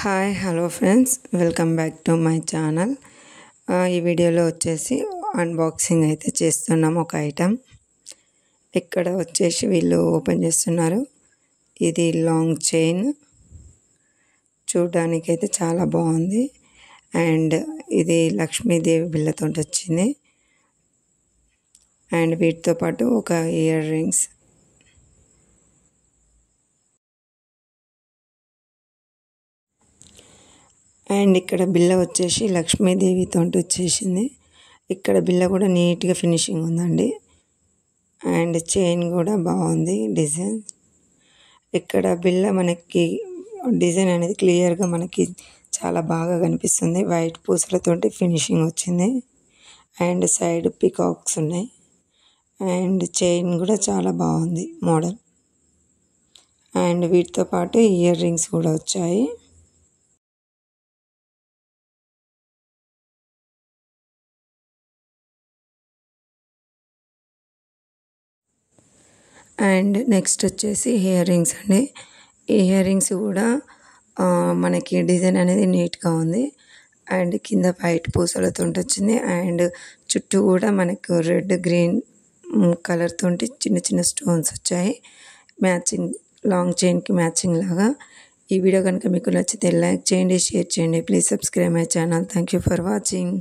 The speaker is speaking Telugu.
Hi hello friends, welcome back to my channel. ఈ వీడియోలో వచ్చేసి అన్బాక్సింగ్ అయితే చేస్తున్నాం ఒక ఐటమ్. ఇక్కడ వచ్చేసి వీళ్ళు ఓపెన్ చేస్తున్నారు. ఇది లాంగ్ చైన్, చూడడానికి అయితే చాలా బాగుంది. అండ్ ఇది లక్ష్మీదేవి బిళ్ళతో వచ్చింది. అండ్ వీటితో పాటు ఒక ఇయర్ రింగ్స్. అండ్ ఇక్కడ బిల్ల వచ్చేసి లక్ష్మీదేవితో వచ్చేసింది. ఇక్కడ బిల్ల కూడా నీట్గా ఫినిషింగ్ ఉందండి. అండ్ చైన్ కూడా బాగుంది డిజైన్. ఇక్కడ బిల్ల మనకి డిజైన్ అనేది క్లియర్గా మనకి చాలా బాగా కనిపిస్తుంది. వైట్ పూసలతోటి ఫినిషింగ్ వచ్చింది. అండ్ సైడ్ పికాక్స్ ఉన్నాయి. అండ్ చైన్ కూడా చాలా బాగుంది మోడల్. అండ్ వీటితో పాటు ఇయర్ రింగ్స్ కూడా వచ్చాయి. అండ్ నెక్స్ట్ వచ్చేసి ఇయర్ రింగ్స్ అండి. ఈ ఇయర్ రింగ్స్ కూడా మనకి డిజైన్ అనేది నీట్గా ఉంది. అండ్ కింద వైట్ పూసలతో వచ్చింది. అండ్ చుట్టూ కూడా మనకు రెడ్ గ్రీన్ కలర్తో చిన్న చిన్న స్టోన్స్ వచ్చాయి. మ్యాచింగ్ లాంగ్ చైన్కి మ్యాచింగ్ లాగా. ఈ వీడియో కనుక మీకు నచ్చితే లైక్ చేయండి, షేర్ చేయండి. Please subscribe my channel. Thank you for watching.